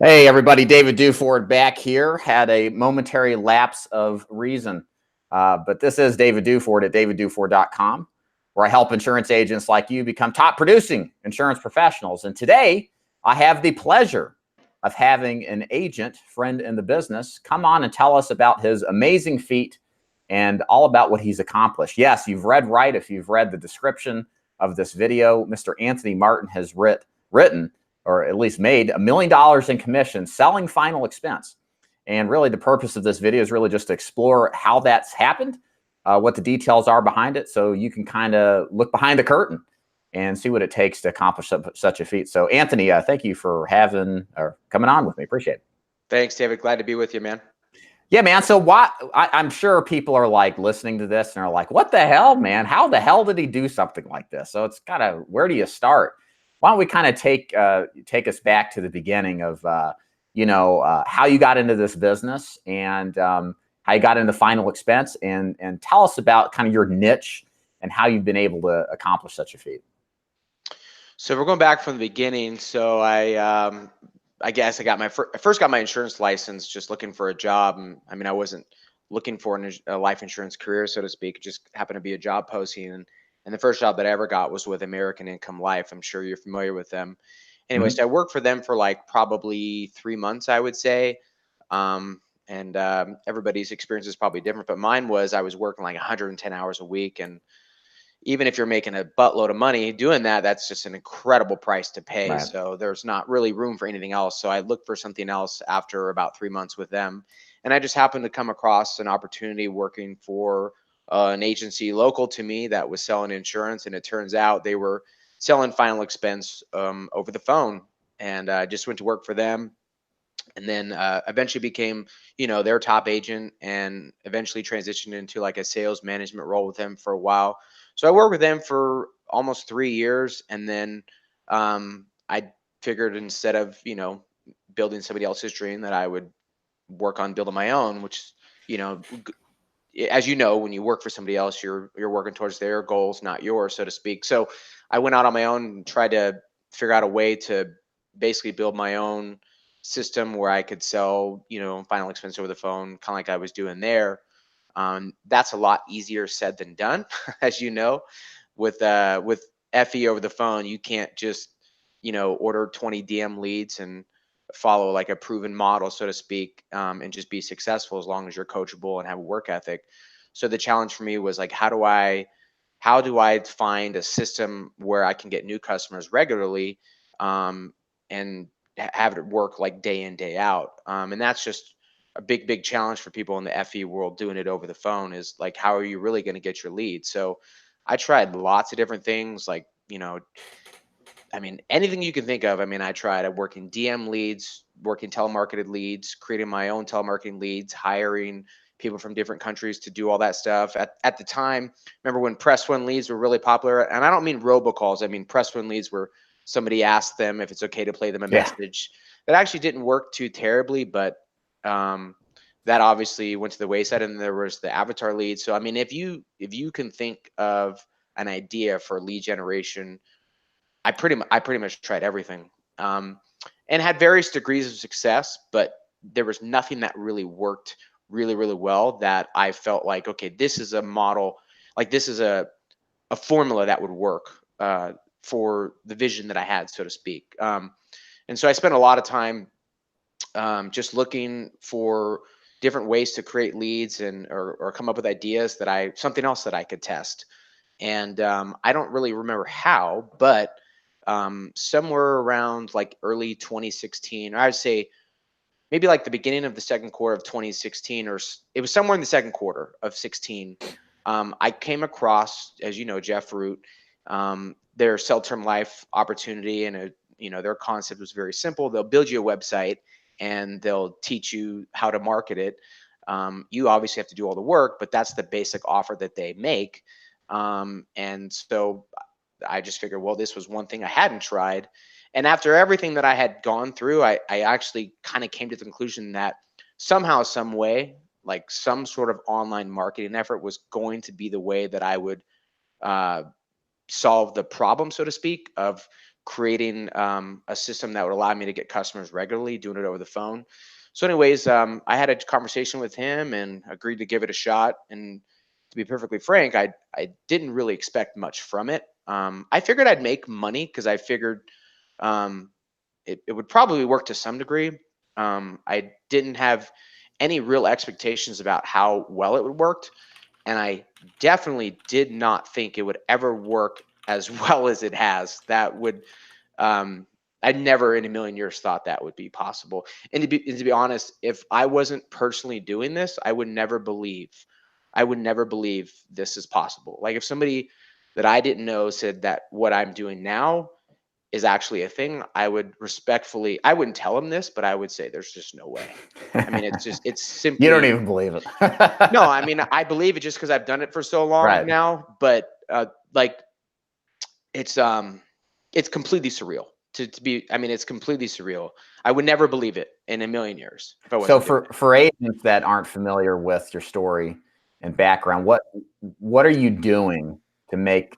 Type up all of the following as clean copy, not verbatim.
Hey everybody, David Duford back here. Had a momentary lapse of reason, but this is David Duford at davidduford.com, where I help insurance agents like you become top producing insurance professionals. And today I have the pleasure of having an agent friend in the business come on and tell us about his amazing feat and all about what he's accomplished. Yes, you've read right if you've read the description of this video. Mr. Anthony Martin has written or at least made $1 million in commissions selling final expense. And really the purpose of this video is really just to explore how that's happened, what the details are behind it, so you can kind of look behind the curtain and see what it takes to accomplish such a feat. So Anthony, thank you for coming on with me. Appreciate it. Thanks, David. Glad to be with you, man. Yeah, man. So I'm sure people are like listening to this and are like, what the hell, man? How the hell did he do something like this? So it's kind of, where do you start? Why don't we kind of take us back to the beginning of, how you got into this business and how you got into final expense, and tell us about kind of your niche and how you've been able to accomplish such a feat. So we're going back from the beginning. So I guess I got my first got my insurance license just looking for a job. And I mean, I wasn't looking for a life insurance career, so to speak. It just happened to be a job posting. And the first job that I ever got was with American Income Life. I'm sure you're familiar with them. Anyways, Mm-hmm. I worked for them for like probably 3 months, I would say. And everybody's experience is probably different, but mine was I was working like 110 hours a week. And even if you're making a buttload of money doing that, that's just an incredible price to pay. Right. So there's not really room for anything else. So I looked for something else after about 3 months with them. And I just happened to come across an opportunity working for an agency local to me that was selling insurance. And it turns out they were selling final expense over the phone. And I just went to work for them. And then eventually became, their top agent, and eventually transitioned into like a sales management role with them for a while. So I worked with them for almost 3 years, and then I figured instead of building somebody else's dream, that I would work on building my own. Which, you know, as you know, when you work for somebody else, you're working towards their goals, not yours, so to speak. So I went out on my own and tried to figure out a way to basically build my own system where I could sell, final expense over the phone, kind of like I was doing there. That's a lot easier said than done, as you know. With FE over the phone, you can't just order 20 DM leads and follow like a proven model, so to speak, and just be successful as long as you're coachable and have a work ethic. So the challenge for me was like, how do I find a system where I can get new customers regularly, and have it work like day in, day out. And that's just a big challenge for people in the FE world doing it over the phone, is like, how are you really going to get your leads? So I tried lots of different things, like, I mean, anything you can think of. I mean, I tried working DM leads, working telemarketed leads, creating my own telemarketing leads, hiring people from different countries to do all that stuff. At the time, remember when press one leads were really popular? And I don't mean robocalls. I mean press one leads, where somebody asked them if it's okay to play them a Yeah. message. That actually didn't work too terribly, but that obviously went to the wayside. And there was the avatar lead. So I mean, if you can think of an idea for lead generation, I pretty much tried everything, and had various degrees of success, but there was nothing that really worked really well, that I felt like, okay, this is a model, like this is a formula that would work for the vision that I had, so to speak. And so I spent a lot of time just looking for different ways to create leads, and or come up with ideas something else that I could test. And I don't really remember how, but somewhere around like early 2016, or I'd say maybe like the beginning of the second quarter of 2016, or it was somewhere in the second quarter of 16. I came across, as you know, Jeff Root, their sell term life opportunity, and their concept was very simple. They'll build you a website and they'll teach you how to market it. You obviously have to do all the work, but that's the basic offer that they make. And so I just figured, well, this was one thing I hadn't tried. And after everything that I had gone through, I actually kind of came to the conclusion that somehow, some way, like some sort of online marketing effort was going to be the way that I would solve the problem, so to speak, of creating a system that would allow me to get customers regularly, doing it over the phone. So anyways, I had a conversation with him and agreed to give it a shot. And to be perfectly frank, I didn't really expect much from it. I figured I'd make money because I figured um, it would probably work to some degree. I didn't have any real expectations about how well it would work, and I definitely did not think it would ever work as well as it has. That would I never in a million years thought that would be possible. And to be honest, if I wasn't personally doing this, I would never believe this is possible. Like if somebody that I didn't know said that what I'm doing now is actually a thing, I would respectfully, I wouldn't tell them this, but I would say there's just no way. I mean, it's You don't simply, even believe it. no, I mean, I believe it just because I've done it for so long Right. now, but like it's completely surreal to be, I mean, it's completely surreal. I would never believe it in a million years if I So wasn't doing it. for agents that aren't familiar with your story and background, what are you doing to make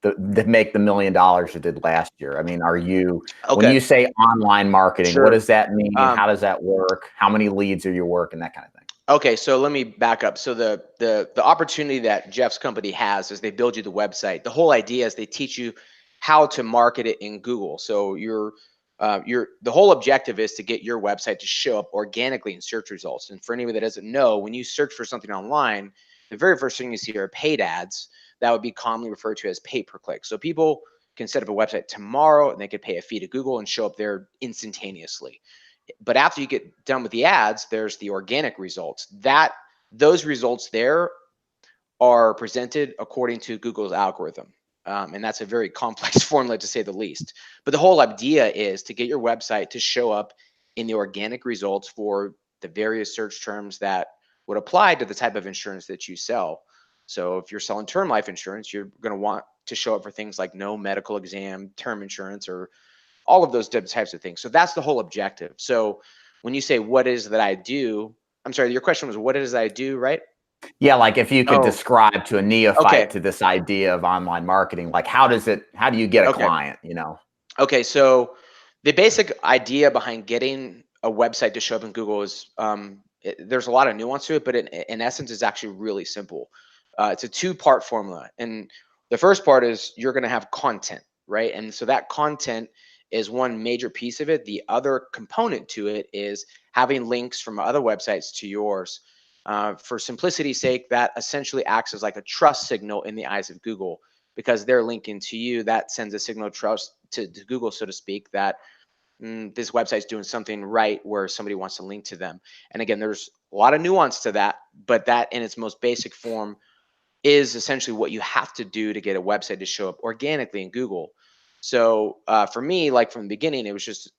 the $1 million you did last year? I mean, when Okay, you say online marketing, what sure. does that mean? How Um, does that work? How many leads are you working? That kind of thing. Okay, so let me back up. So the opportunity that Jeff's company has is they build you the website. The whole idea is they teach you how to market it in Google. So the whole objective is to get your website to show up organically in search results. And for anybody that doesn't know, when you search for something online, the very first thing you see are paid ads that would be commonly referred to as pay per click. So people can set up a website tomorrow and they could pay a fee to Google and show up there instantaneously. But after you get done with the ads, there's the organic results. Those results there are presented according to Google's algorithm. And that's a very complex formula to say the least. But the whole idea is to get your website to show up in the organic results for the various search terms that would apply to the type of insurance that you sell. So if you're selling term life insurance, you're going to want to show up for things like no medical exam, term insurance, or all of those types of things. So that's the whole objective. So when you say what is that I do, I'm sorry, your question was what is that I do, right? Yeah, like if you could Oh, describe to a okay. neophyte to this idea of online marketing, like how do you get a Okay. client, you know? Okay. So the basic idea behind getting a website to show up in Google is there's a lot of nuance to it, but in essence, it's actually really simple. It's a two-part formula. And the first part is you're going to have content, right? And so that content is one major piece of it. The other component to it is having links from other websites to yours. For simplicity's sake, that essentially acts as like a trust signal in the eyes of Google because they're linking to you. That sends a signal of trust to Google, so to speak, that this website's doing something right where somebody wants to link to them. And again, there's a lot of nuance to that, but that in its most basic form is essentially what you have to do to get a website to show up organically in Google. So for me, like from the beginning, it was just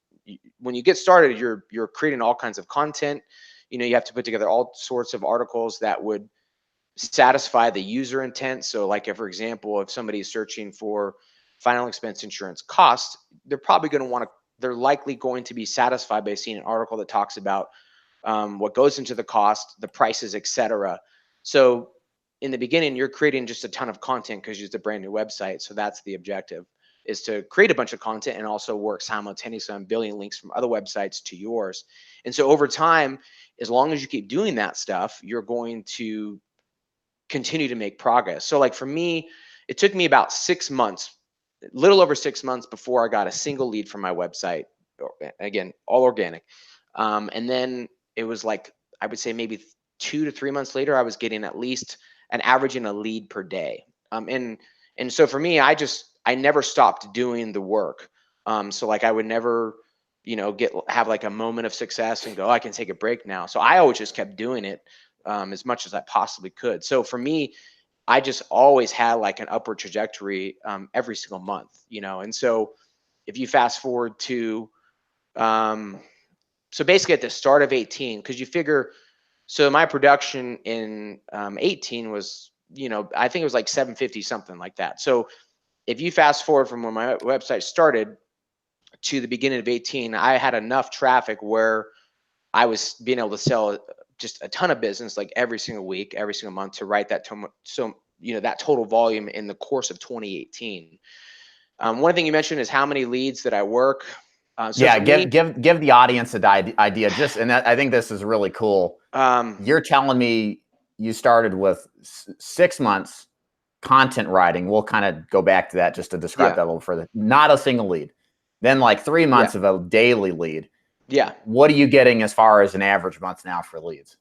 when you get started, you're creating all kinds of content. You know, you have to put together all sorts of articles that would satisfy the user intent. So like if, for example, if somebody is searching for final expense insurance cost, they're likely going to be satisfied by seeing an article that talks about what goes into the cost, the prices, etc. So in the beginning, you're creating just a ton of content because it's a brand new website. So that's the objective, is to create a bunch of content and also work simultaneously on building links from other websites to yours. And so over time, as long as you keep doing that stuff, you're going to continue to make progress. So like for me, it took me about 6 months, a little over 6 months before I got a single lead from my website. Again, all organic. And then it was like, I would say maybe 2 to 3 months later, I was getting at least an average in a lead per day. And so for me, I never stopped doing the work. So like I would never, have like a moment of success and go, oh, I can take a break now. So I always just kept doing it as much as I possibly could. So for me, I just always had like an upward trajectory every single month, And so if you fast forward to, so basically at the start of 18, because you figure, so my production in 18 was, I think it was like 750, something like that. So if you fast forward from when my website started to the beginning of 18, I had enough traffic where I was being able to sell just a ton of business like every single week, every single month to write that that total volume in the course of 2018. One thing you mentioned is how many leads that I work. So Yeah, for me, give the audience an idea. Just and I think this is really cool. You're telling me you started with 6 months content writing. We'll kind of go back to that just to describe yeah, that a little further. Not a single lead. Then like 3 months yeah, of a daily lead. yeah. What are you getting as far as an average month now for leads?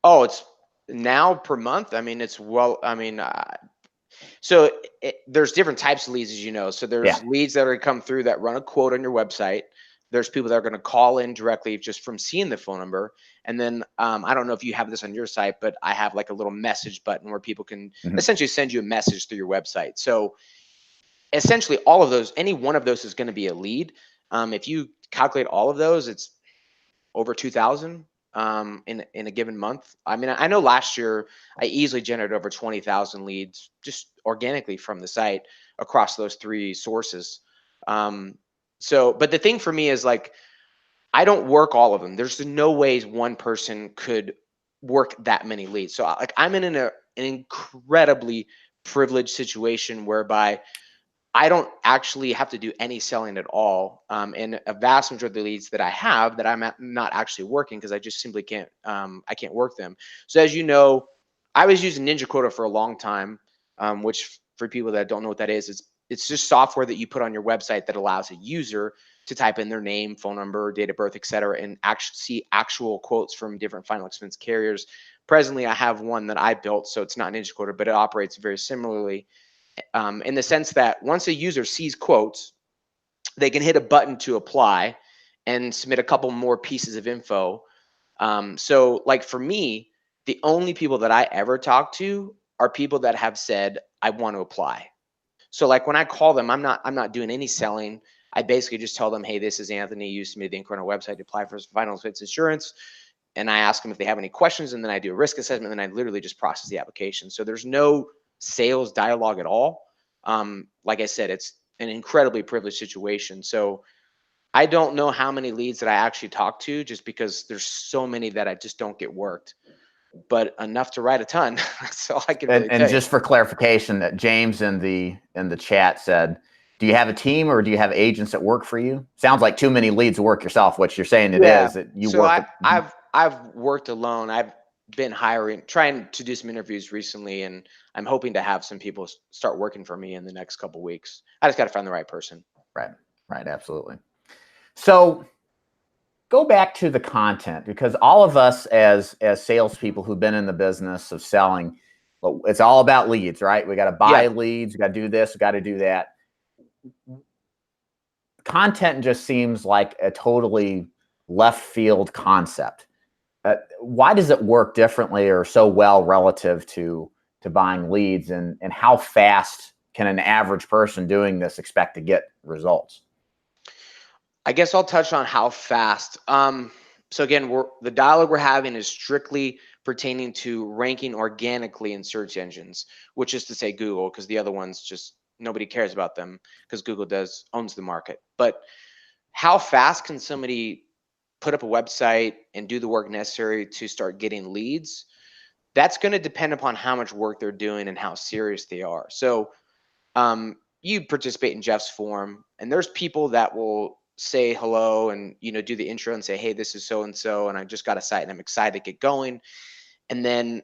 Oh, it's now per month. I mean, it's well. I mean, so there's different types of leads, as you know. So Yeah. there's leads that are going to come through that run a quote on your website. There's people that are going to call in directly just from seeing the phone number. And then I don't know if you have this on your site, but I have like a little message button where people can Mm-hmm. essentially send you a message through your website. So essentially, all of those, any one of those is going to be a lead. If you calculate all of those, it's over 2,000 in a given month. I mean, I know last year I easily generated over 20,000 leads just organically from the site across those three sources. So, but the thing for me is like, I don't work all of them. There's no ways one person could work that many leads. So like I'm in an incredibly privileged situation whereby I don't actually have to do any selling at all. And a vast majority of the leads that I have that I'm not actually working because I just simply can't, I can't work them. So as you know, I was using Ninja Quota for a long time, which for people that don't know what that is, it's just software that you put on your website that allows a user to type in their name, phone number, date of birth, etc., and actually see actual quotes from different final expense carriers. Presently, I have one that I built, so it's not Ninja Quota, but it operates very similarly in the sense that once a user sees quotes, they can hit a button to apply and submit a couple more pieces of info. So, like for me, the only people that I ever talk to are people that have said, "I want to apply." So, like when I call them, I'm not doing any selling. I basically just tell them, "Hey, this is Anthony. You submitted the link on our website to apply for final expense insurance." And I ask them if they have any questions, and then I do a risk assessment, and then I literally just process the application. So there's no sales dialogue at all. Like I said, it's an incredibly privileged situation. So I don't know how many leads that I actually talk to, just because there's so many that I just don't get worked, but enough to write a ton. That's all I can really And tell you. just for clarification, that James in the chat said, do you have a team or do you have agents that work for you? Sounds like too many leads to work yourself. What you're saying it Yeah. is that you So work. I've worked alone. I've been hiring, trying to do some interviews recently, and I'm hoping to have some people start working for me in the next couple weeks. I just got to find the right person. Right. Right. Absolutely. So go back to the content, because all of us as salespeople who've been in the business of selling, it's all about leads, right? We got to buy Yeah. leads, we got to do this, we got to do that. Content just seems like a totally left field concept. Why does it work differently or so well relative to buying leads, and how fast can an average person doing this expect to get results? I guess I'll touch on how fast. So again, the dialogue we're having is strictly pertaining to ranking organically in search engines, which is to say Google, because the other ones just nobody cares about them because Google owns the market. But how fast can somebody put up a website and do the work necessary to start getting leads? That's going to depend upon how much work they're doing and how serious they are. So you participate in Jeff's forum, and there's people that will say hello and do the intro and say, "Hey, this is so and so, and I just got a site and I'm excited to get going." And then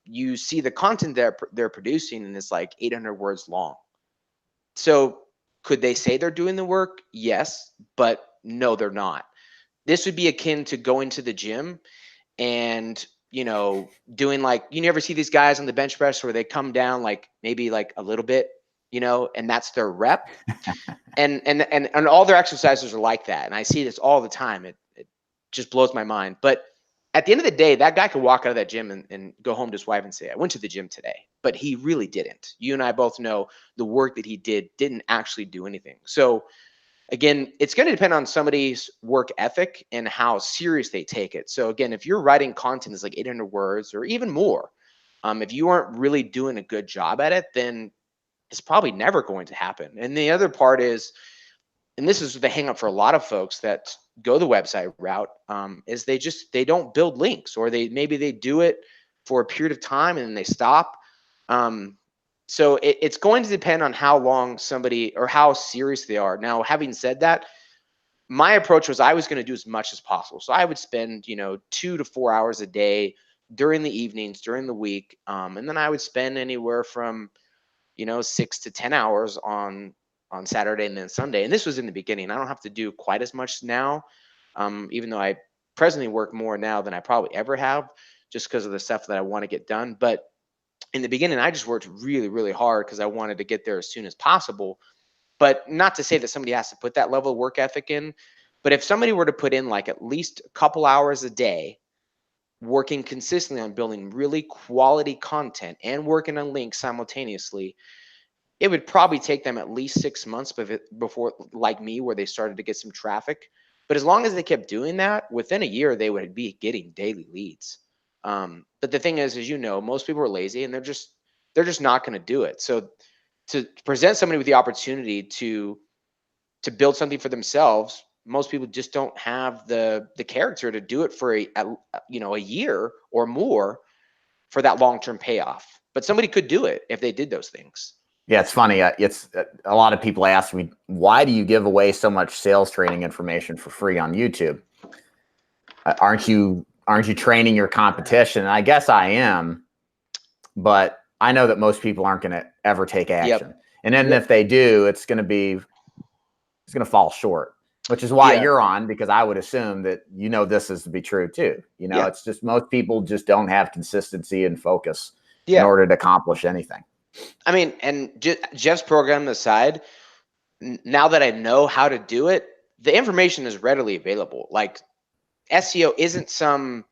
you see the content they're producing, and it's like 800 words long. So could they say they're doing the work? Yes, but no, they're not. This would be akin to going to the gym and doing like, you never see these guys on the bench press where they come down like maybe like a little bit, and that's their rep, and all their exercises are like that, and I see this all the time. It just blows my mind. But at the end of the day, that guy could walk out of that gym and go home to his wife and say, "I went to the gym today," but he really didn't. You and I both know the work that he didn't actually do anything. So again, it's going to depend on somebody's work ethic and how serious they take it. So again, if you're writing content that's like 800 words or even more, if you aren't really doing a good job at it, then it's probably never going to happen. And the other part is, and this is the hang up for a lot of folks that go the website route, is they don't build links, or maybe they do it for a period of time and then they stop. So it's going to depend on how long somebody or how serious they are. Now, having said that, my approach was I was going to do as much as possible. So I would spend, 2 to 4 hours a day during the evenings, during the week. And then I would spend anywhere from, 6 to 10 hours on Saturday and then Sunday. And this was in the beginning. I don't have to do quite as much now, even though I presently work more now than I probably ever have, just because of the stuff that I want to get done. But in the beginning, I just worked really, really hard because I wanted to get there as soon as possible. But not to say that somebody has to put that level of work ethic in. But if somebody were to put in like at least a couple hours a day, working consistently on building really quality content and working on links simultaneously, it would probably take them at least 6 months before, like me, where they started to get some traffic. But as long as they kept doing that, within a year, they would be getting daily leads. But the thing is, as you know, most people are lazy and they're just not going to do it. So to present somebody with the opportunity to build something for themselves, most people just don't have the character to do it for a year or more for that long-term payoff. But somebody could do it if they did those things. Yeah, it's funny. It's a lot of people ask me, why do you give away so much sales training information for free on YouTube? Aren't you training your competition? And I guess I am, but I know that most people aren't going to ever take action. Yep. And then if they do, it's going to fall short, which is why you're on, because I would assume that this is to be true too. It's just most people just don't have consistency and focus in order to accomplish anything. I mean, and Jeff's program aside, now that I know how to do it, the information is readily available. Like SEO isn't some,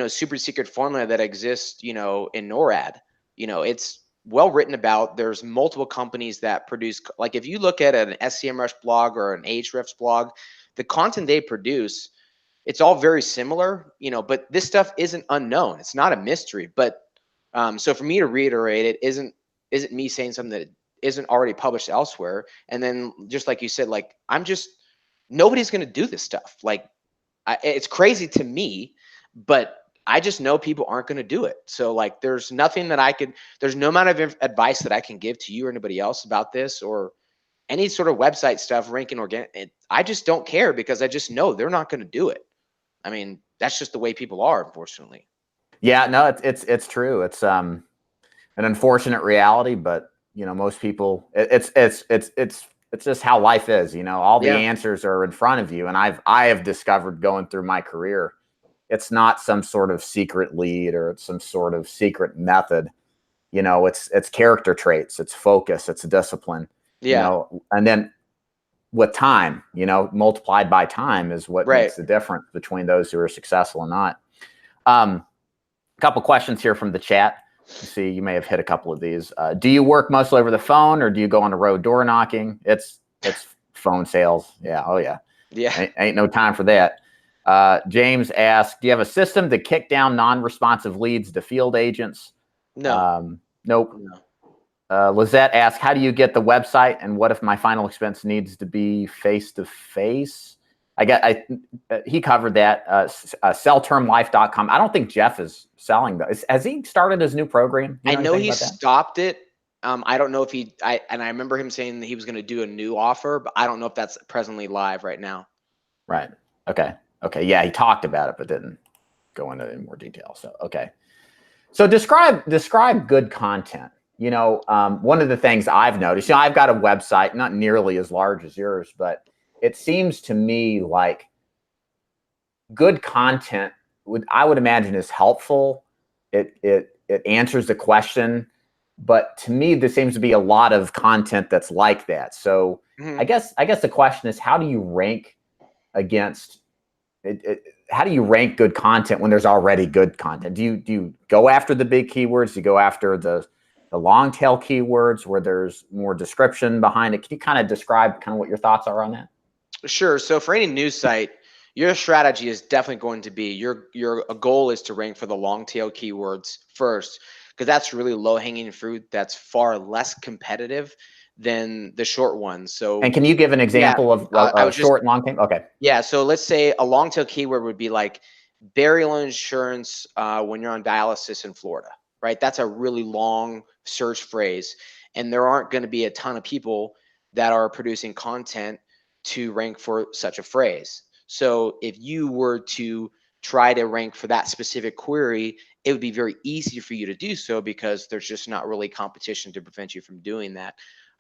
super secret formula that exists, in NORAD. It's well written about. There's multiple companies that produce, like if you look at an SEMrush blog or an Ahrefs blog, the content they produce, it's all very similar, but this stuff isn't unknown. It's not a mystery. But so for me to reiterate it isn't me saying something that isn't already published elsewhere. And then just like you said, like nobody's going to do this stuff. Like it's crazy to me, but I just know people aren't going to do it. So like, there's nothing that there's no amount of advice that I can give to you or anybody else about this or any sort of website stuff, ranking organic. I just don't care because I just know they're not going to do it. I mean, that's just the way people are, unfortunately. Yeah, no, it's true. It's an unfortunate reality, but most people, it's just how life is. All the answers are in front of you, and I have discovered going through my career, it's not some sort of secret lead or some sort of secret method. It's character traits, it's focus, it's discipline. And then with time, multiplied by time is what makes the difference between those who are successful and not. A couple questions here from the chat. See, you may have hit a couple of these. Do you work mostly over the phone or do you go on the road door knocking? It's phone sales. Yeah. Oh yeah. Yeah. Ain't no time for that. James asked, do you have a system to kick down non-responsive leads to field agents? No. Nope. No. Lizette asked, how do you get the website? And what if my final expense needs to be face-to-face? He covered that. Selltermlife.com. I don't think Jeff is selling those. Has he started his new program? I know he stopped it. I don't know if I remember him saying that he was going to do a new offer, but I don't know if that's presently live right now. Right. Okay. Yeah, he talked about it, but didn't go into any more detail. So, okay. So describe good content. One of the things I've noticed, I've got a website, not nearly as large as yours, but it seems to me like good content I would imagine is helpful. It answers the question, but to me, there seems to be a lot of content that's like that. So I guess the question is, how do you rank against it? How do you rank good content when there's already good content? Do you go after the big keywords? Do you go after the long tail keywords where there's more description behind it? Can you kind of describe what your thoughts are on that? Sure. So for any news site, your strategy is definitely going to be your goal is to rank for the long tail keywords first, because that's really low hanging fruit. That's far less competitive than the short ones. So, and can you give an example of short and long tail? Okay. Yeah. So let's say a long tail keyword would be like burial insurance when you're on dialysis in Florida. right? That's a really long search phrase. And there aren't going to be a ton of people that are producing content to rank for such a phrase. So if you were to try to rank for that specific query, it would be very easy for you to do so because there's just not really competition to prevent you from doing that.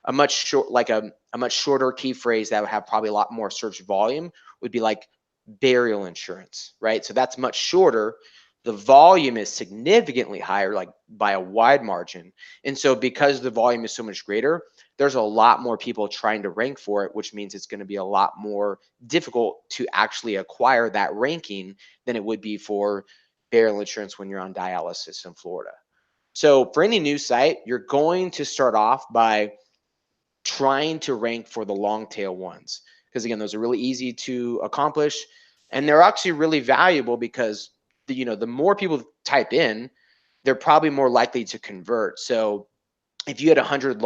A much short, like a much shorter key phrase that would have probably a lot more search volume would be like burial insurance, right? So that's much shorter. The volume is significantly higher, like by a wide margin. And so because the volume is so much greater, there's a lot more people trying to rank for it, which means it's going to be a lot more difficult to actually acquire that ranking than it would be for burial insurance when you're on dialysis in Florida. So for any new site, you're going to start off by trying to rank for the long tail ones. Because again, those are really easy to accomplish. And they're actually really valuable because the more people type in, they're probably more likely to convert. So if you had 100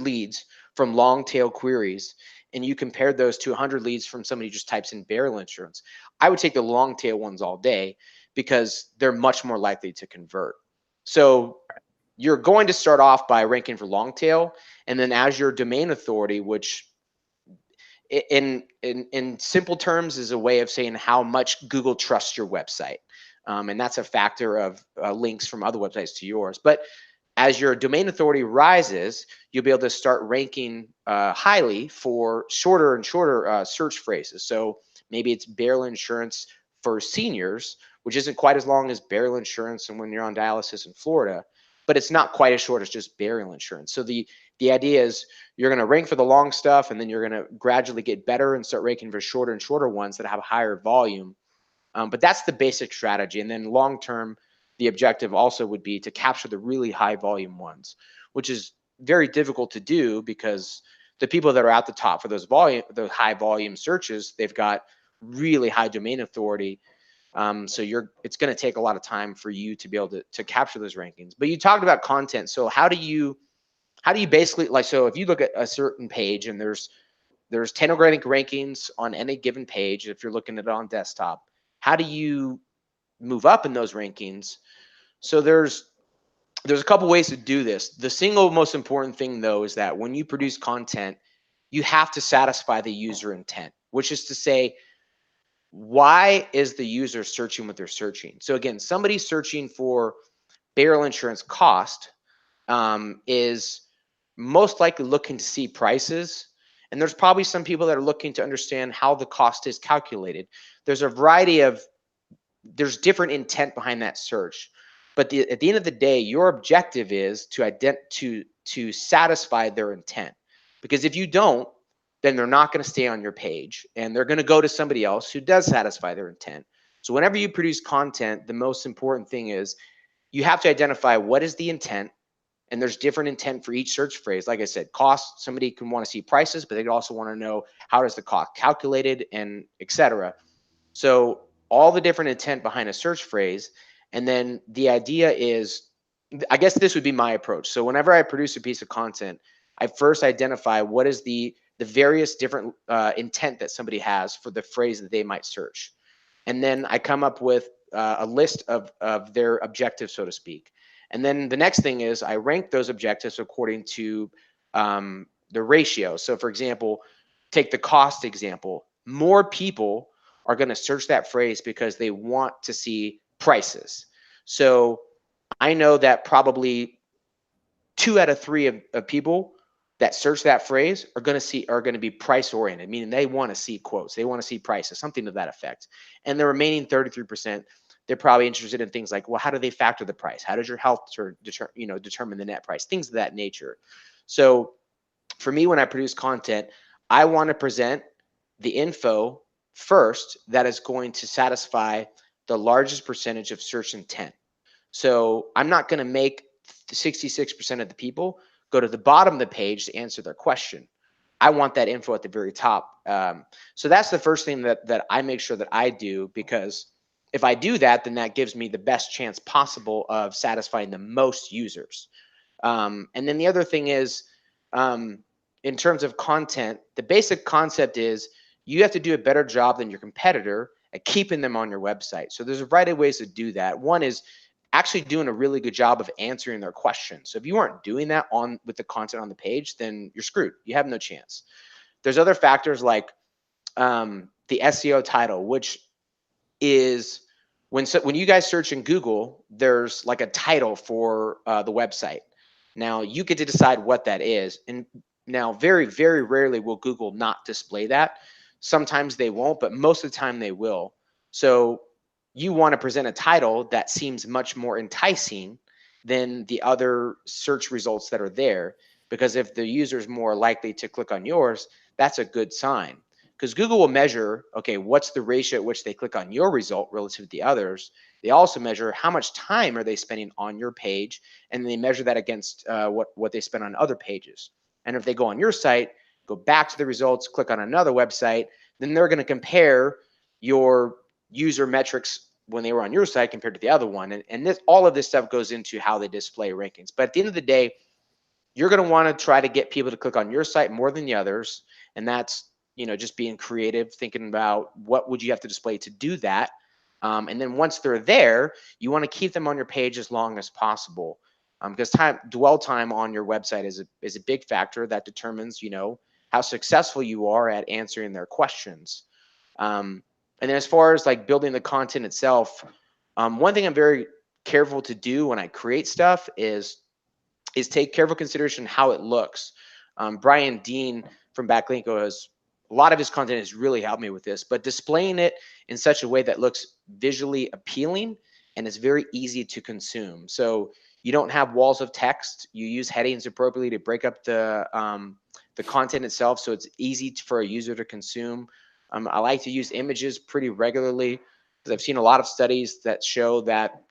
leads from long tail queries and you compared those to 100 leads from somebody who just types in burial insurance, I would take the long tail ones all day because they're much more likely to convert. So you're going to start off by ranking for long tail, and then as your domain authority, which in simple terms is a way of saying how much Google trusts your website. And that's a factor of links from other websites to yours. But as your domain authority rises, you'll be able to start ranking highly for shorter and shorter search phrases. So maybe it's burial insurance for seniors, which isn't quite as long as burial insurance and when you're on dialysis in Florida, but it's not quite as short as just burial insurance. So the idea is you're going to rank for the long stuff, and then you're going to gradually get better and start ranking for shorter and shorter ones that have higher volume. But that's the basic strategy. And then long term, the objective also would be to capture the really high volume ones, which is very difficult to do because the people that are at the top for those high volume searches, they've got really high domain authority. So it's going to take a lot of time for you to be able to capture those rankings. But you talked about content. So how do you basically, like, so if you look at a certain page and there's 10 organic rankings on any given page, if you're looking at it on desktop, how do you move up in those rankings? So there's a couple ways to do this. The single most important thing, though, is that when you produce content, you have to satisfy the user intent, which is to say, why is the user searching what they're searching? So again, somebody searching for burial insurance cost is most likely looking to see prices. And there's probably some people that are looking to understand how the cost is calculated. There's a variety of, there's different intent behind that search. But at the end of the day, your objective is to satisfy their intent. Because if you don't, then they're not going to stay on your page and they're going to go to somebody else who does satisfy their intent. So whenever you produce content, the most important thing is you have to identify what is the intent. And there's different intent for each search phrase. Like I said, cost, somebody can want to see prices, but they also want to know how is the cost calculated and etc. So all the different intent behind a search phrase. And then the idea is, I guess this would be my approach. So whenever I produce a piece of content, I first identify what is the various different intent that somebody has for the phrase that they might search. And then I come up with a list of their objectives, so to speak. And then the next thing is I rank those objectives according to the ratio. So for example, take the cost example. More people are going to search that phrase because they want to see prices. So I know that probably 2 out of 3 of people that search that phrase are going to be price oriented, meaning they want to see quotes, they want to see prices, something to that effect. And the remaining 33%, they're probably interested in things like, well, how do they factor the price? How does your health determine the net price? Things of that nature. So for me, when I produce content, I want to present the info first that is going to satisfy the largest percentage of search intent. So I'm not going to make 66% of the people go to the bottom of the page to answer their question. I want that info at the very top. So that's the first thing that I make sure that I do, because if I do that, then that gives me the best chance possible of satisfying the most users. And then the other thing is, in terms of content, the basic concept is you have to do a better job than your competitor at keeping them on your website. So there's a variety of ways to do that. One is actually doing a really good job of answering their questions. So if you aren't doing that with the content on the page, then you're screwed. You have no chance. There's other factors like the SEO title, which is when you guys search in Google, there's like a title for the website. Now you get to decide what that is. And now very, very rarely will Google not display that. Sometimes they won't, but most of the time they will. So you want to present a title that seems much more enticing than the other search results that are there. Because if the user is more likely to click on yours, that's a good sign. Because Google will measure, okay, what's the ratio at which they click on your result relative to the others. They also measure how much time are they spending on your page, and they measure that against what they spend on other pages. And if they go on your site, go back to the results, click on another website, then they're going to compare your user metrics when they were on your site compared to the other one. And all of this stuff goes into how they display rankings. But at the end of the day, you're going to want to try to get people to click on your site more than the others. And that's, just being creative, thinking about what would you have to display to do that. And then once they're there, you want to keep them on your page as long as possible. Because dwell time on your website is a big factor that determines, how successful you are at answering their questions. And then as far as like building the content itself, one thing I'm very careful to do when I create stuff is take careful consideration how it looks. Brian Dean from Backlink has a lot of his content has really helped me with this, but displaying it in such a way that looks visually appealing and is very easy to consume. So you don't have walls of text. You use headings appropriately to break up the content itself, so it's easy for a user to consume. I like to use images pretty regularly because I've seen a lot of studies that show that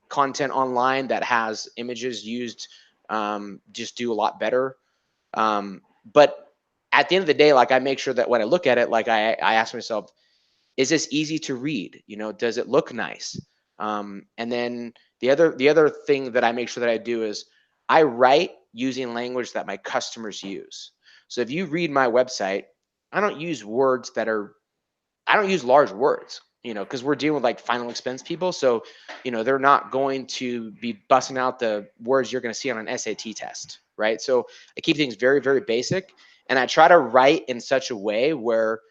content online that has images used just do a lot better. But at the end of the day, like I make sure that when I look at it, like I ask myself, is this easy to read? Does it look nice? And then the other thing that I make sure that I do is I write using language that my customers use. So if you read my website, I don't use large words, because we're dealing with like final expense people. So, they're not going to be busting out the words you're going to see on an SAT test, right? So I keep things very, very basic, and I try to write in such a way where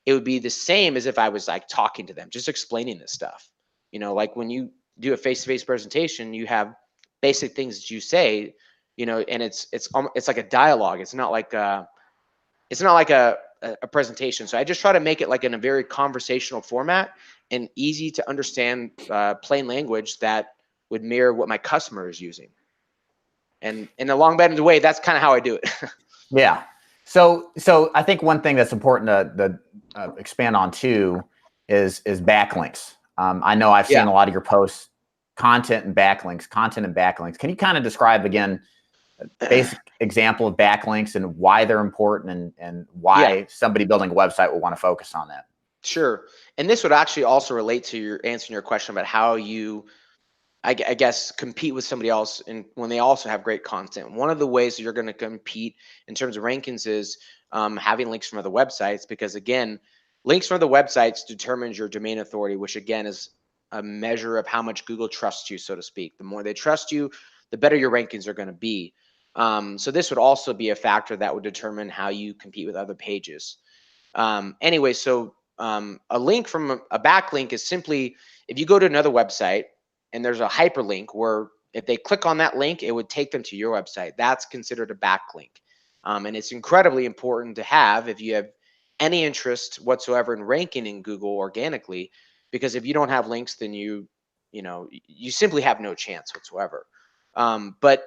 it would be the same as if I was like talking to them, just explaining this stuff. Like when you do a face-to-face presentation, you have basic things that you say, and it's like a dialogue. It's not like a presentation. So I just try to make it like in a very conversational format and easy to understand, plain language that would mirror what my customer is using. And in a long bend of the way, that's kind of how I do it. Yeah. So I think one thing that's important to expand on too is backlinks. I know I've seen a lot of your posts, content and backlinks. Can you kind of describe again a basic example of backlinks and why they're important and why somebody building a website will want to focus on that? Sure. And this would actually also relate to answering your question about how you, I guess, compete with somebody else and when they also have great content. One of the ways that you're going to compete in terms of rankings is having links from other websites, because again, links from other websites determines your domain authority, which again is a measure of how much Google trusts you, so to speak. The more they trust you, the better your rankings are going to be. So this would also be a factor that would determine how you compete with other pages. Anyway, so a link from a backlink is simply if you go to another website and there's a hyperlink where if they click on that link, it would take them to your website. That's considered a backlink. And it's incredibly important to have if you have any interest whatsoever in ranking in Google organically, because if you don't have links, then you simply have no chance whatsoever. But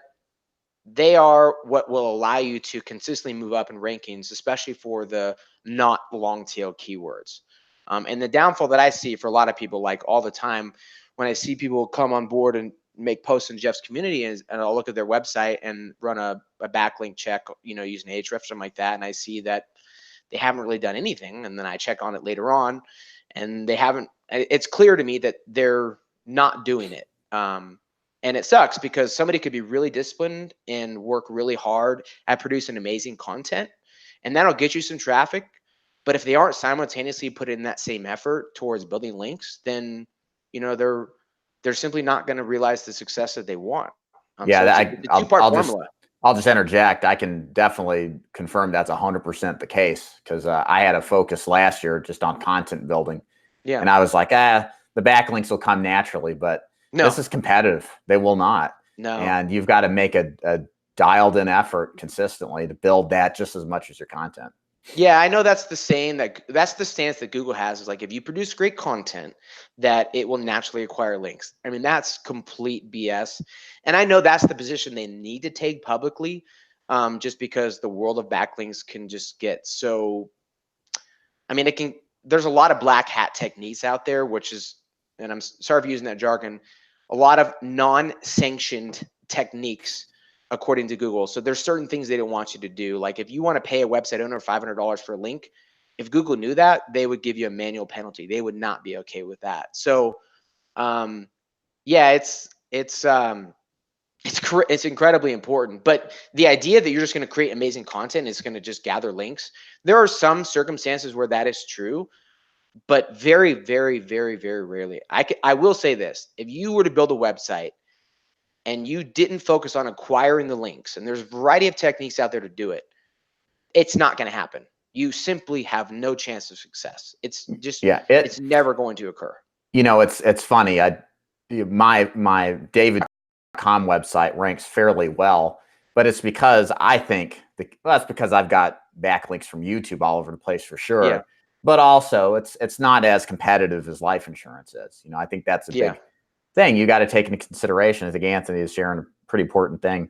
they are what will allow you to consistently move up in rankings, especially for the not long tail keywords. And the downfall that I see for a lot of people, like all the time, when I see people come on board and make posts in Jeff's community, and I'll look at their website and run a backlink check, using Ahrefs or something like that, and I see that they haven't really done anything, and then I check on it later on, and they haven't. It's clear to me that they're not doing it. And it sucks because somebody could be really disciplined and work really hard at producing amazing content, and that'll get you some traffic. But if they aren't simultaneously putting in that same effort towards building links, then they're they're simply not going to realize the success that they want. Yeah, So it's a two-part formula. I'll just interject. I can definitely confirm that's 100% the case, because I had a focus last year just on content building, Yeah. and I was like, the backlinks will come naturally, but this is competitive. They will not. No. And you've got to make a dialed in effort consistently to build that just as much as your content. Yeah, I know that's the saying that's the stance that Google has, is like, if you produce great content, that it will naturally acquire links. I mean, that's complete BS. And I know that's the position they need to take publicly, just because the world of backlinks can just get so, I mean, there's a lot of black hat techniques out there, which is, and I'm sorry for using that jargon, a lot of non-sanctioned techniques according to Google. So there's certain things they don't want you to do. Like if you want to pay a website owner $500 for a link, if Google knew that, they would give you a manual penalty. They would not be okay with that. So, yeah, it's incredibly important. But the idea that you're just going to create amazing content is going to just gather links. There are some circumstances where that is true, but very, very, very, very rarely. I will say this: if you were to build a website and you didn't focus on acquiring the links, and there's a variety of techniques out there to do it, it's not going to happen. You simply have no chance of success. It's just, it's never going to occur. You know, it's funny. My David.com website ranks fairly well, but it's because I think that's because I've got backlinks from YouTube all over the place for sure. Yeah. But also it's not as competitive as life insurance is. You know, I think that's a big thing you got to take into consideration. I think Anthony is sharing a pretty important thing.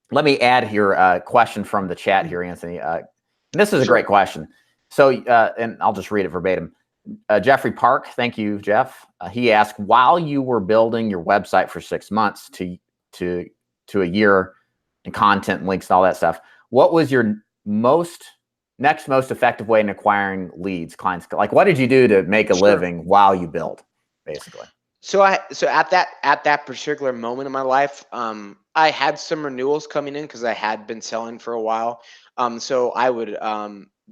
Let me add here a question from the chat here, Anthony. This is a great question. So, and I'll just read it verbatim. Jeffrey Park, thank you, Jeff. He asked, while you were building your website for 6 months to a year and content and links and all that stuff, what was your next most effective way in acquiring leads, clients? Like, what did you do to make a living while you build, basically? So at that particular moment in my life, I had some renewals coming in because I had been selling for a while. So I would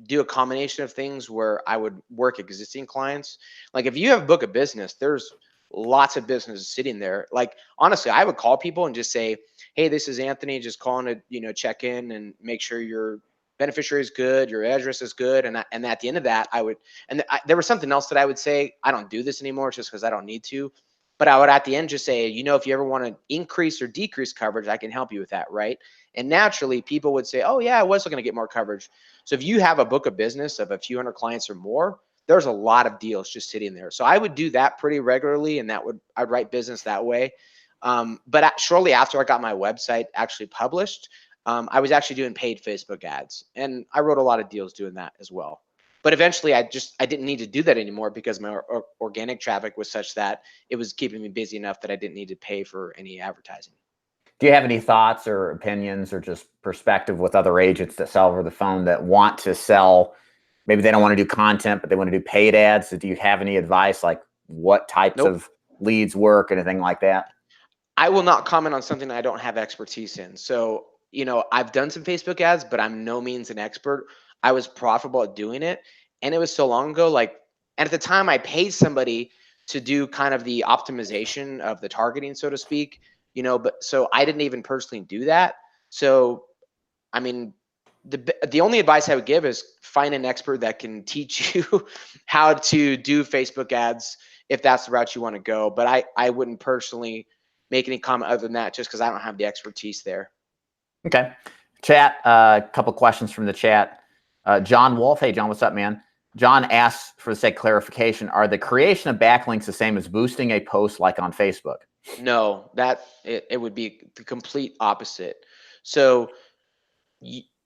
do a combination of things where I would work existing clients. Like if you have a book of business, there's lots of business sitting there. Like honestly, I would call people and just say, "Hey, this is Anthony, just calling to check in and make sure your beneficiary is good, your address is good." And at the end of that, there was something else that I would say. I don't do this anymore just because I don't need to. But I would at the end just say, if you ever want to increase or decrease coverage, I can help you with that, right? And naturally, people would say, "Oh yeah, I was looking to get more coverage." So if you have a book of business of a few hundred clients or more, there's a lot of deals just sitting there. So I would do that pretty regularly, and I'd write business that way. But shortly after I got my website actually published, I was actually doing paid Facebook ads, and I wrote a lot of deals doing that as well. But eventually I didn't need to do that anymore because my organic traffic was such that it was keeping me busy enough that I didn't need to pay for any advertising. Do you have any thoughts or opinions or just perspective with other agents that sell over the phone that want to sell? Maybe they don't want to do content, but they want to do paid ads. So do you have any advice, like what types of leads work, anything like that? I will not comment on something I don't have expertise in. So, I've done some Facebook ads, but I'm no means an expert. I was profitable at doing it, and it was so long ago. And at the time, I paid somebody to do kind of the optimization of the targeting, so to speak. But so I didn't even personally do that. So, I mean, the only advice I would give is find an expert that can teach you how to do Facebook ads if that's the route you want to go. But I wouldn't personally make any comment other than that, just because I don't have the expertise there. Okay. Chat, a couple questions from the chat. John Wolf. Hey, John, what's up, man? John asks, for the sake of clarification, are the creation of backlinks the same as boosting a post like on Facebook? No, it would be the complete opposite. So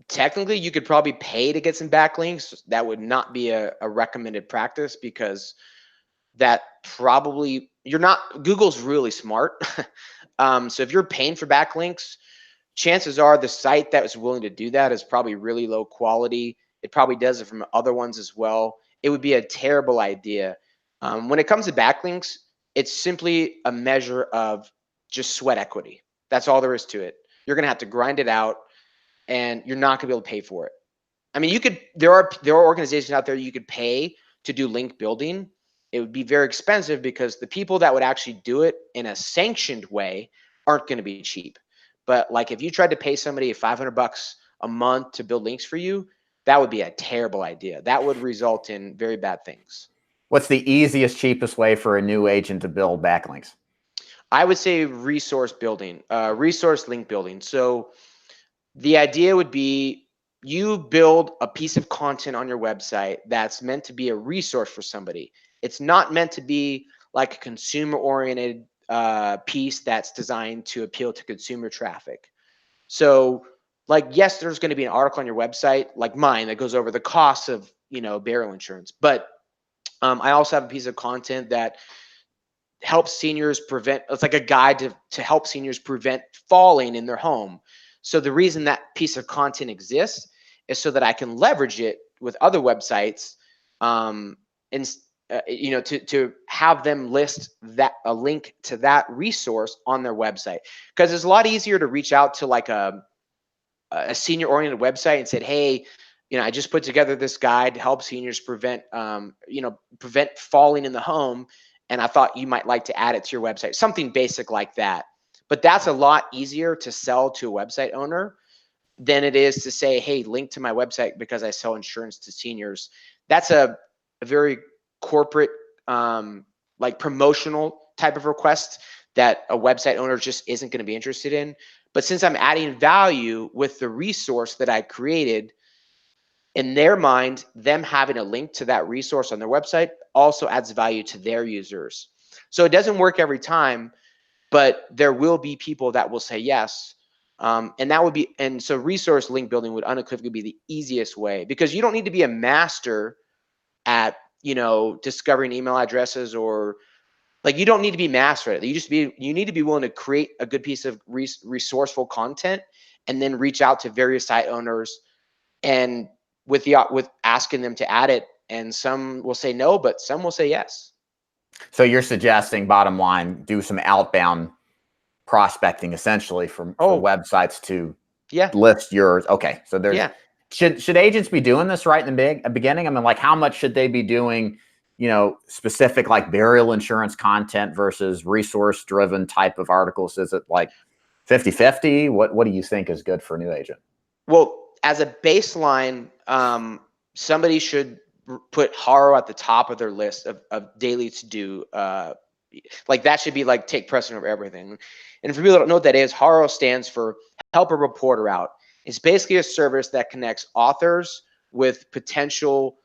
technically, you could probably pay to get some backlinks. That would not be a recommended practice, because that probably Google's really smart. So if you're paying for backlinks, chances are the site that was willing to do that is probably really low quality. It probably does it from other ones as well. It would be a terrible idea. When it comes to backlinks, it's simply a measure of just sweat equity. That's all there is to it. You're going to have to grind it out, and you're not going to be able to pay for it. I mean, there are organizations out there you could pay to do link building, it would be very expensive because the people that would actually do it in a sanctioned way aren't going to be cheap. But like if you tried to pay somebody $500 a month to build links for you, that would be a terrible idea. That would result in very bad things. What's the easiest, cheapest way for a new agent to build backlinks? I would say resource building, resource link building. So the idea would be you build a piece of content on your website that's meant to be a resource for somebody. It's not meant to be like a consumer oriented piece that's designed to appeal to consumer traffic. So like, yes, there's going to be an article on your website like mine that goes over the costs of, burial insurance. But I also have a piece of content that helps seniors prevent, it's like a guide to help seniors prevent falling in their home. So the reason that piece of content exists is so that I can leverage it with other websites, and to have them list that a link to that resource on their website, because it's a lot easier to reach out to like a senior oriented website and said, hey, I just put together this guide to help seniors prevent falling in the home, and I thought you might like to add it to your website, something basic like that. But that's a lot easier to sell to a website owner than it is to say, hey, link to my website because I sell insurance to seniors. That's a very corporate, like promotional type of request that a website owner just isn't going to be interested in. But since I'm adding value with the resource that I created, in their mind, them having a link to that resource on their website also adds value to their users. So it doesn't work every time, but there will be people that will say yes. And so resource link building would unequivocally be the easiest way, because you don't need to be a master at, discovering email addresses, or like, you don't need to be master at it. You need to be willing to create a good piece of resourceful content and then reach out to various site owners and with asking them to add it. And some will say no, but some will say yes. So you're suggesting, bottom line, do some outbound prospecting essentially for websites to list yours. Okay. So there's should agents be doing this right in the beginning? I mean, like, how much should they be doing, specific like burial insurance content versus resource driven type of articles? Is it like 50-50? What do you think is good for a new agent? Well, as a baseline, somebody should put horror at the top of their list of daily to do. Like that should be like take precedent over everything. And for people that don't know what that is, horror stands for help a reporter out. It's basically a service that connects authors with potential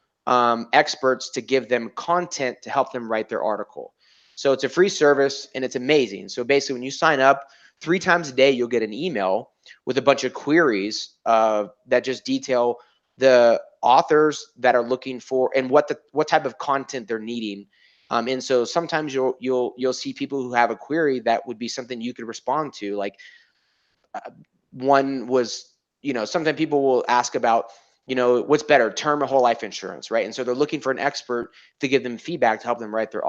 experts to give them content to help them write their article. So it's a free service and it's amazing. So basically, when you sign up 3 times a day, you'll get an email with a bunch of queries that just detail the authors that are looking for and what type of content they're needing. And so sometimes you'll see people who have a query that would be something you could respond to. Like one was, sometimes people will ask about, what's better, term or whole life insurance, right? And so they're looking for an expert to give them feedback to help them write their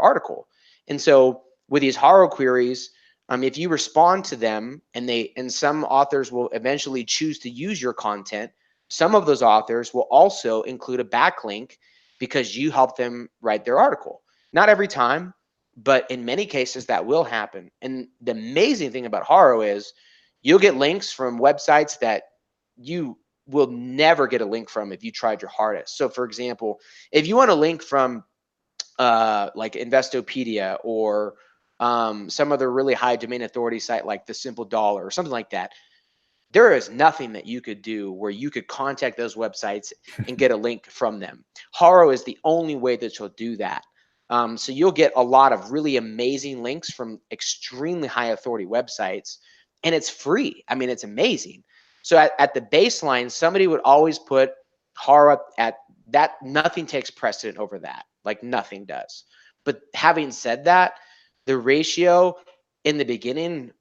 article. And so with these horror queries, if you respond to them, and some authors will eventually choose to use your content, some of those authors will also include a backlink because you help them write their article. Not every time, but in many cases that will happen. And the amazing thing about Haro is you'll get links from websites that you will never get a link from if you tried your hardest. So for example, if you want a link from like Investopedia or some other really high domain authority site like the Simple Dollar or something like that, there is nothing that you could do where you could contact those websites and get a link from them. Haro is the only way that you'll do that. So you'll get a lot of really amazing links from extremely high authority websites, and it's free. I mean, it's amazing. So at the baseline, somebody would always put Haro at that. Nothing takes precedent over that. Like nothing does. But having said that, the ratio in the beginning,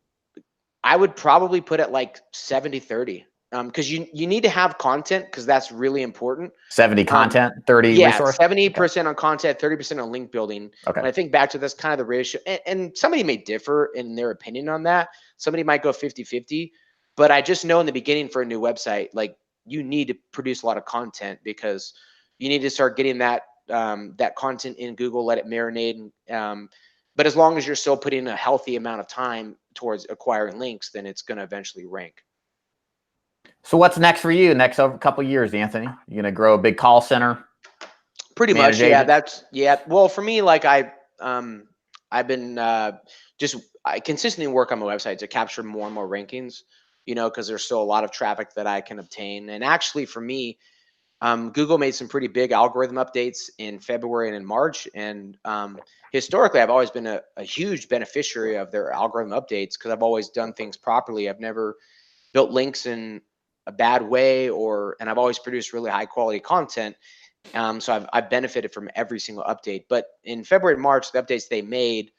I would probably put it like 70-30, because you need to have content, because that's really important. 70 content, 30 resource? 70% on content, 30% on link building. Okay. When I think back to this kind of the ratio, and somebody may differ in their opinion on that. Somebody might go 50-50, but I just know in the beginning for a new website, like you need to produce a lot of content because you need to start getting that that content in Google, let it marinate. But as long as you're still putting a healthy amount of time towards acquiring links, then it's going to eventually rank. So what's next for you next couple of years, Anthony? You're going to grow a big call center? Pretty much, yeah. Well, for me, like I've been I consistently work on my website to capture more and more rankings, because there's still a lot of traffic that I can obtain. And actually, for me, Google made some pretty big algorithm updates in February and in March. And historically, I've always been a huge beneficiary of their algorithm updates because I've always done things properly. I've never built links in a bad way, and I've always produced really high quality content. So I've benefited from every single update. But in February and March, the updates they made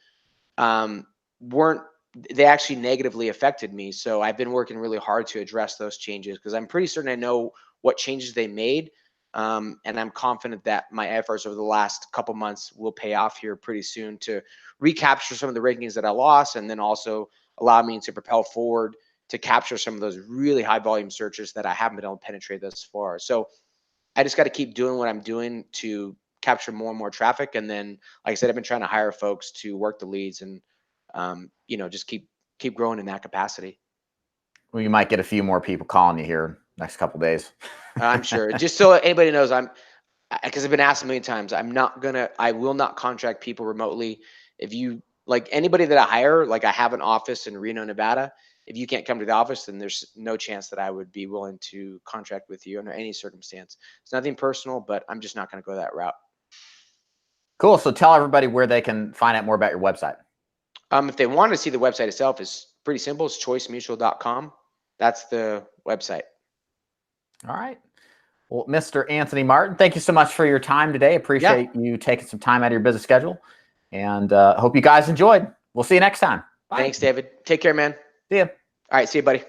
they actually negatively affected me. So I've been working really hard to address those changes because I'm pretty certain I know what changes they made. And I'm confident that my efforts over the last couple months will pay off here pretty soon to recapture some of the rankings that I lost, and then also allow me to propel forward to capture some of those really high volume searches that I haven't been able to penetrate thus far. So I just got to keep doing what I'm doing to capture more and more traffic. And then, like I said, I've been trying to hire folks to work the leads and, just keep growing in that capacity. Well, you might get a few more people calling you here next couple of days. I'm sure. Just so anybody knows, because I've been asked a million times, I will not contract people remotely. If you, like anybody that I hire, like I have an office in Reno, Nevada. If you can't come to the office, then there's no chance that I would be willing to contract with you under any circumstance. It's nothing personal, but I'm just not going to go that route. Cool. So tell everybody where they can find out more about your website. If they want to see the website itself, it's pretty simple. It's choicemutual.com. That's the website. All right. Well, Mr. Anthony Martin, thank you so much for your time today. Appreciate you taking some time out of your busy schedule, and hope you guys enjoyed. We'll see you next time. Bye. Thanks, David. Take care, man. See ya. All right. See you, buddy.